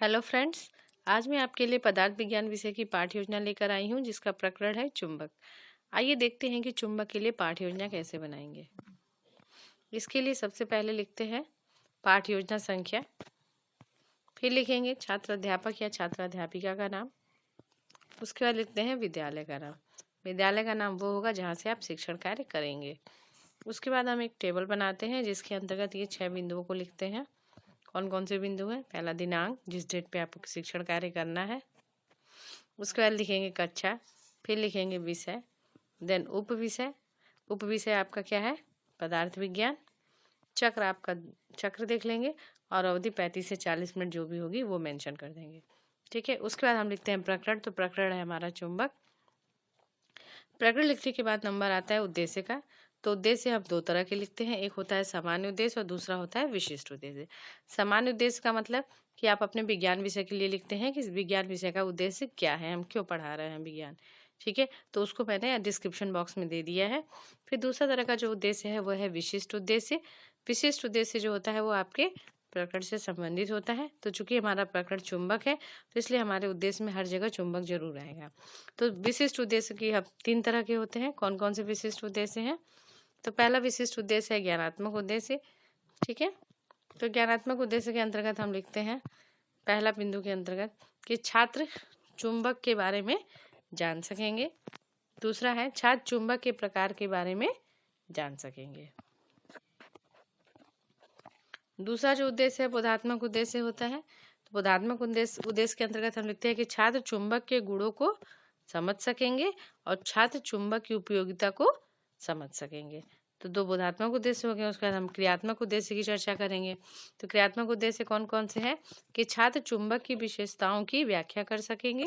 Hello friends. आज मैं आपके लिए पदार्थ विज्ञान विषय की पाठ योजना लेकर आई हूँ जिसका प्रकरण है चुंबक। आइए देखते हैं कि चुंबक के लिए पाठ योजना कैसे बनाएंगे। इसके लिए सबसे पहले लिखते हैं पाठ योजना संख्या, फिर लिखेंगे छात्र अध्यापक या छात्र अध्यापिका का नाम। उसके बाद लिखते हैं विद्यालय का नाम। विद्यालय का नाम वो होगा जहाँ से आप शिक्षण कार्य करेंगे। उसके बाद हम एक टेबल बनाते हैं जिसके अंतर्गत ये 6 बिंदुओं को लिखते हैं। कौन कौन से बिंदु हैं? पहला दिनांक, जिस डेट पे आपको शिक्षण कार्य करना है। उसके बाद लिखेंगे कक्षा, फिर लिखेंगे विषय, देन उप विषय। उप विषय आपका क्या है? पदार्थ विज्ञान। चक्र आपका चक्र देख लेंगे और अवधि 35 से 40 मिनट जो भी होगी वो मेंशन कर देंगे। ठीक है। उसके बाद हम लिखते हैं प्रकरण। तो प्रकरण है हमारा चुंबक। प्रकरण लिखने के बाद नंबर आता है उद्देश्य का। तो उद्देश्य हम दो तरह के लिखते हैं, एक होता है सामान्य उद्देश्य और दूसरा होता है विशिष्ट उद्देश्य। सामान्य उद्देश्य का मतलब कि आप अपने विज्ञान विषय के लिए लिखते हैं कि विज्ञान विषय का उद्देश्य क्या है, हम क्यों पढ़ा रहे हैं विज्ञान। ठीक है, तो उसको मैंने डिस्क्रिप्शन बॉक्स में दे दिया है। फिर दूसरा तरह का जो उद्देश्य है वो है विशिष्ट उद्देश्य। विशिष्ट उद्देश्य जो होता है वो आपके प्रकरण से संबंधित होता है। तो चूंकि हमारा प्रकरण चुंबक है तो इसलिए हमारे उद्देश्य में हर जगह चुंबक जरूर आएगा। तो विशिष्ट उद्देश्य की अब 3 तरह के होते हैं। कौन कौन से विशिष्ट उद्देश्य हैं? तो पहला विशिष्ट उद्देश्य है ज्ञानात्मक उद्देश्य। ठीक है, तो ज्ञानात्मक उद्देश्य के अंतर्गत हम लिखते हैं पहला बिंदु के अंतर्गत कि छात्र चुंबक के बारे में जान सकेंगे। दूसरा है छात्र चुंबक के प्रकार के बारे में जान सकेंगे। दूसरा जो उद्देश्य है बोधात्मक उद्देश्य होता है। तो बोधात्मक उद्देश्य के अंतर्गत हम लिखते हैं कि छात्र चुंबक के गुणों को समझ सकेंगे और छात्र चुंबक की उपयोगिता को समझ सकेंगे। तो दो बोधात्मक उद्देश्य हो गए। उसके बाद हम क्रियात्मक उद्देश्य की चर्चा करेंगे। तो क्रियात्मक उद्देश्य कौन कौन से हैं? कि छात्र चुंबक की विशेषताओं की व्याख्या कर सकेंगे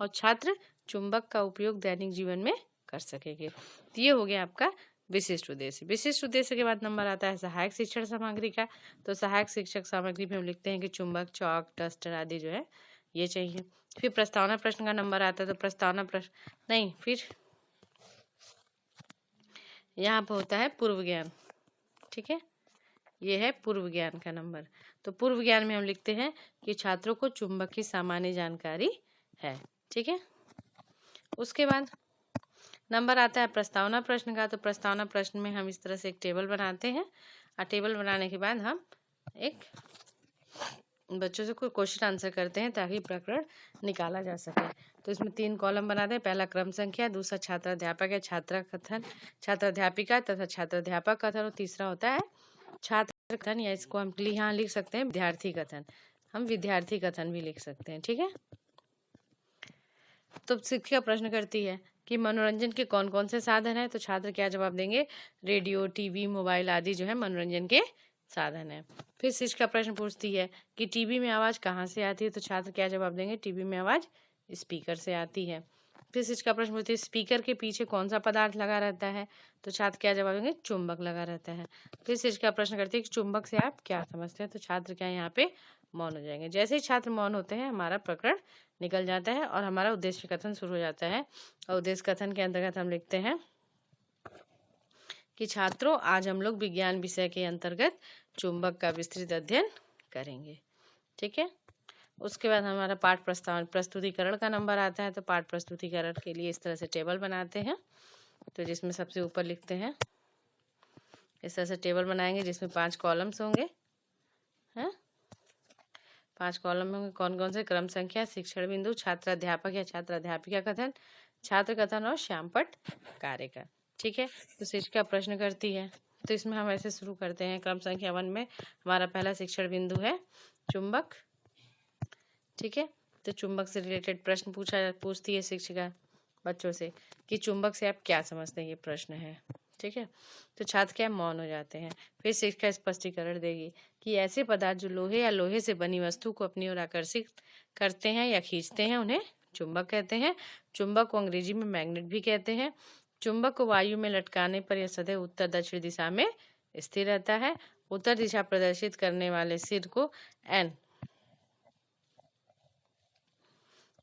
और छात्र चुंबक का उपयोग दैनिक जीवन में कर सकेंगे। तो ये हो गया आपका विशिष्ट उद्देश्य। विशिष्ट उद्देश्य के बाद नंबर आता है सहायक शिक्षण सामग्री का। तो सहायक शिक्षक सामग्री में हम लिखते हैं कि चुंबक, चौक, डस्टर आदि जो है ये चाहिए। फिर प्रस्तावना प्रश्न का नंबर आता है। तो प्रस्तावना प्रश्न नहीं, फिर यहाँ पर होता है पूर्व ज्ञान। ठीक है, ये है पूर्व ज्ञान का नंबर। तो पूर्व ज्ञान में हम लिखते हैं कि छात्रों को चुंबक की सामान्य जानकारी है। ठीक है, उसके बाद नंबर आता है प्रस्तावना प्रश्न का। तो प्रस्तावना प्रश्न में हम इस तरह से एक टेबल बनाते हैं और टेबल बनाने के बाद हम एक बच्चों से कोई क्वेश्चन आंसर करते हैं ताकि प्रकरण निकाला जा सके। तो इसमें 3 कॉलम बनाते हैं। पहला क्रम संख्या, दूसरा छात्र अध्यापक या छात्रा कथन, छात्र अध्यापिका तथा छात्र अध्यापक कथन और तीसरा होता है छात्र कथन, या इसको हम यहाँ लिख सकते हैं विद्यार्थी कथन। हम विद्यार्थी कथन भी लिख सकते हैं। ठीक है, तो शिक्षिका प्रश्न करती है कि मनोरंजन के कौन कौन से साधन है। तो छात्र क्या जवाब देंगे? रेडियो, टीवी, मोबाइल आदि जो है मनोरंजन के साधन है। फिर शिक्षिका प्रश्न पूछती है कि टीवी में आवाज कहाँ से आती है। तो छात्र क्या जवाब देंगे? टीवी में आवाज स्पीकर से आती है। फिर शिक्षिका प्रश्न पूछती है स्पीकर के पीछे कौन सा पदार्थ लगा रहता है। तो छात्र क्या जवाब देंगे? चुंबक लगा रहता है। फिर शिक्षिका प्रश्न करती है कि चुंबक से आप क्या समझते हैं। तो छात्र क्या यहाँ पे मौन हो जाएंगे। जैसे ही छात्र मौन होते हैं हमारा प्रकरण निकल जाता है और हमारा उद्देश्य कथन शुरू हो जाता है। और उद्देश्य कथन के अंतर्गत हम लिखते हैं कि छात्रों आज हम लोग विज्ञान विषय के अंतर्गत चुंबक का विस्तृत अध्ययन करेंगे। ठीक है, उसके बाद हमारा पाठ प्रस्तुतिकरण का नंबर आता है। तो पाठ प्रस्तुतिकरण के लिए इस तरह से टेबल बनाते हैं। तो जिसमें सबसे ऊपर लिखते हैं, इस तरह से टेबल बनाएंगे जिसमें 5 कॉलम्स होंगे। हैं 5 कॉलम में होंगे। कौन कौन से? क्रम संख्या, शिक्षण बिंदु, छात्र अध्यापक या छात्र अध्यापिका कथन, छात्र कथन और श्यामपट्ट कार्य का। ठीक है, तो शिक्षिका प्रश्न करती है। तो इसमें हम ऐसे शुरू करते हैं। क्रम संख्या 1 में हमारा पहला शिक्षण बिंदु है चुंबक। ठीक है, तो चुंबक से रिलेटेड प्रश्न पूछती है शिक्षिका बच्चों से कि चुंबक से आप क्या समझते हैं, ये प्रश्न है। ठीक है, तो छात्र क्या मौन हो जाते हैं। फिर शिक्षिका स्पष्टीकरण देगी कि ऐसे पदार्थ जो लोहे या लोहे से बनी वस्तु को अपनी ओर आकर्षित करते हैं या खींचते हैं उन्हें चुंबक कहते हैं। चुंबक को अंग्रेजी में मैग्नेट भी कहते हैं। चुंबक को वायु में लटकाने पर यह सदैव उत्तर दक्षिण दिशा में स्थिर रहता है। उत्तर दिशा प्रदर्शित करने वाले सिर को एन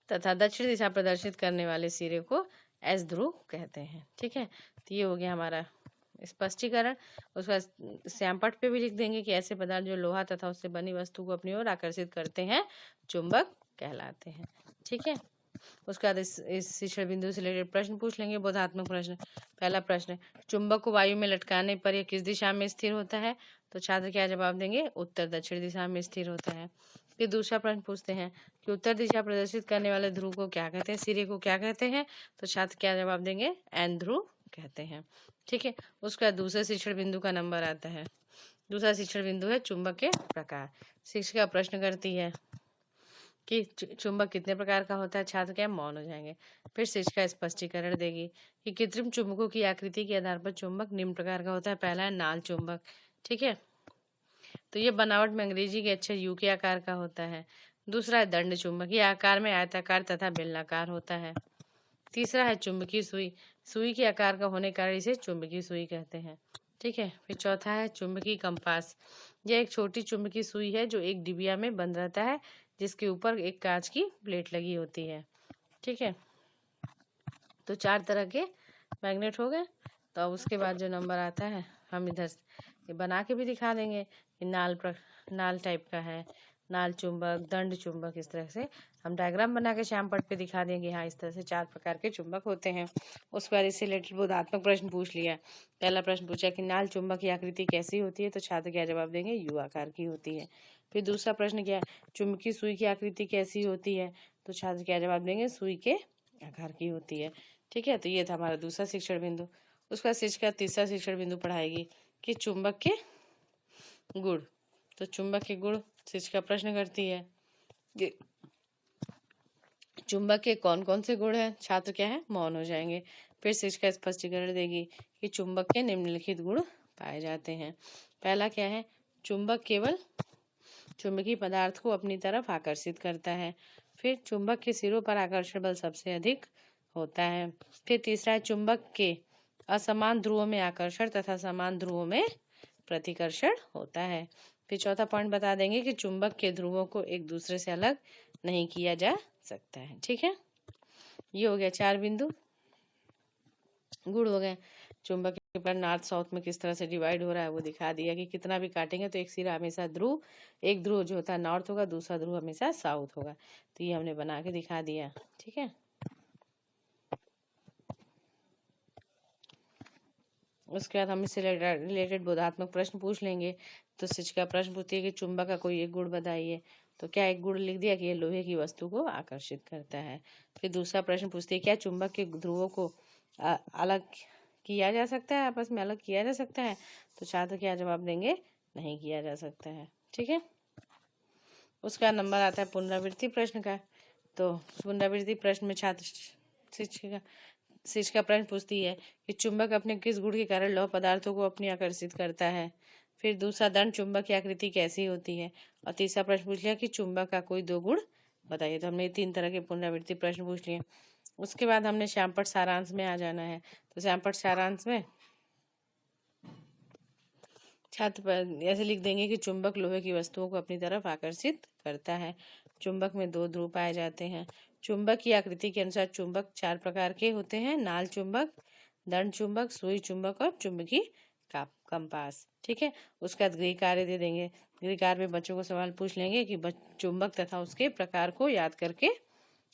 तथा दक्षिण दिशा प्रदर्शित करने वाले सिरे को एस ध्रुव कहते हैं। ठीक है, तो ये हो गया हमारा स्पष्टीकरण, उसका श्यामपट्ट पे भी लिख देंगे कि ऐसे पदार्थ जो लोहा तथा उससे बनी वस्तु को अपनी ओर आकर्षित करते हैं चुंबक कहलाते हैं। ठीक है, उसके बाद इस शिक्षण बिंदु से रिलेटेड प्रश्न पूछ लेंगे, बोधात्मक प्रश्न। पहला प्रश्न, चुंबक को वायु में लटकाने पर यह किस दिशा में स्थिर होता है? तो छात्र क्या जवाब देंगे? उत्तर दक्षिण दिशा में स्थिर होता है। फिर दूसरा प्रश्न पूछते हैं कि उत्तर दिशा प्रदर्शित करने वाले ध्रुव को क्या कहते हैं, सिरे को क्या कहते हैं? तो छात्र क्या जवाब देंगे? एन ध्रुव कहते हैं। ठीक है, उसका दूसरे शिक्षण बिंदु का नंबर आता है। दूसरा शिक्षण बिंदु है चुंबक के प्रकार। शिक्षिका प्रश्न करती है कि चुंबक कितने प्रकार का होता है? छात्र क्या मौन हो जाएंगे। फिर शिक्षिका स्पष्टीकरण देगी कि कृत्रिम चुंबकों की आकृति के आधार पर चुंबक निम्न प्रकार का होता है। पहला है नाल चुंबक। ठीक है, तो ये बनावट में अंग्रेजी के अक्षर यू के आकार का होता है। दूसरा है दंड चुंबक, ये आकार में आयताकार तथा बेलनाकार होता है। तीसरा है चुंबकीय सुई, सुई के आकार का होने के कारण इसे चुंबकीय सुई कहते हैं। ठीक है, फिर चौथा है चुंबकीय कंपास। यह एक छोटी चुंबकीय सुई है जो एक डिबिया में बंद रहता है, जिसके ऊपर एक कांच की प्लेट लगी होती है। ठीक है, तो 4 तरह के मैग्नेट हो गए। तो अब उसके बाद जो नंबर आता है हम इधर ये बना के भी दिखा देंगे कि नाल टाइप का है, नाल चुंबक, दंड चुंबक, इस तरह से हम डायग्राम बना के श्यामपट्ट पे दिखा देंगे। हाँ, इस तरह से 4 प्रकार के चुंबक होते हैं। उसके बाद इससे रिलेटेड बोधात्मक प्रश्न पूछ लिया। पहला प्रश्न पूछा कि नाल चुंबक की आकृति कैसी होती है? तो छात्र क्या जवाब देंगे? यू आकार की होती है। फिर दूसरा प्रश्न क्या है? चुंबकीय सुई की आकृति कैसी होती है? तो छात्र क्या जवाब देंगे? सुई के आकार की होती है। ठीक है, तो ये था हमारा दूसरा शिक्षण बिंदु। उसका शिक्षिका तीसरा शिक्षण बिंदु पढ़ाएगी कि चुंबक के गुण। तो चुंबक के गुण शिक्षिका प्रश्न करती है कि चुंबक के कौन कौन से गुण हैं? छात्र क्या है? मौन हो जाएंगे। फिर शिक्षिका स्पष्टीकरण देगी कि चुंबक के निम्नलिखित गुण पाए जाते हैं। पहला क्या है? चुंबक केवल चुंबकीय पदार्थ को अपनी तरफ आकर्षित करता है। फिर चुंबक के सिरों पर आकर्षण बल सबसे अधिक होता है। फिर तीसरा है चुंबक के असमान ध्रुवों में आकर्षण तथा समान ध्रुवों में प्रतिकर्षण होता है। फिर चौथा पॉइंट बता देंगे कि चुंबक के ध्रुवों को एक दूसरे से अलग नहीं किया जा सकता है। ठीक है, ये हो गया 4 बिंदु, गुण हो गए। चुंबक के पर नॉर्थ साउथ में किस तरह से डिवाइड हो रहा है वो दिखा दिया कि कितना भी काटेंगे तो एक सिरा हमेशा ध्रुव, एक ध्रुव जो होता है नॉर्थ होगा, दूसरा ध्रुव हमेशा साउथ होगा। तो ये हमने बना के दिखा दिया। ठीक है, उसके बाद हम इससे रिलेटेड बोधात्मक प्रश्न पूछ लेंगे। तो शिक्षिका प्रश्न पूछती है कि चुंबक का कोई एक गुण बताइए। तो क्या एक गुण लिख दिया कि ये लोहे की वस्तु को आकर्षित करता है। फिर दूसरा प्रश्न पूछती है क्या चुंबक के ध्रुवों को अलग किया जा सकता है, आपस में अलग किया जा सकता है? तो छात्र क्या जवाब देंगे? नहीं किया जा सकता है। ठीक है, उसका नंबर आता है पुनरावृत्ति प्रश्न का। तो पुनरावृत्ति प्रश्न में छात्र शिक्षिका प्रश्न पूछती है कि चुंबक अपने किस गुण के कारण लौह पदार्थों को अपनी आकर्षित करता है। फिर दूसरा दंड चुंबक की आकृति कैसी होती है। और तीसरा प्रश्न पूछ लिया कि चुंबक का कोई 2 गुण बताइए। तो हमने 3 तरह के पुनरावृत्ति प्रश्न पूछ लिए। उसके बाद हमने श्यामपट्ट सारांश में आ जाना है। तो श्यामपट्ट सारांश में छात्र ऐसे लिख देंगे कि चुंबक लोहे की वस्तुओं को अपनी तरफ आकर्षित करता है। चुंबक में 2 ध्रुव पाए जाते हैं। चुंबक की आकृति के अनुसार चुंबक 4 प्रकार के होते हैं: नाल चुंबक, दंड चुंबक, सुई चुंबक और चुंबकीय कंपास। ठीक है, उसका गृह कार्य दे देंगे। गृह कार्य में बच्चों को सवाल पूछ लेंगे कि चुंबक तथा उसके प्रकार को याद करके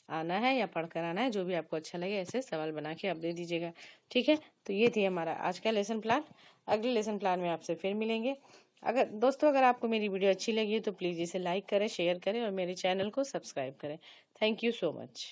आना है या पढ़कर आना है। जो भी आपको अच्छा लगे ऐसे सवाल बना के आप दे दीजिएगा। ठीक है, तो ये थी हमारा आज का लेसन प्लान। अगले लेसन प्लान में आपसे फिर मिलेंगे। अगर आपको मेरी वीडियो अच्छी लगी है तो प्लीज़ इसे लाइक करें, शेयर करें और मेरे चैनल को सब्सक्राइब करें। Thank you so much.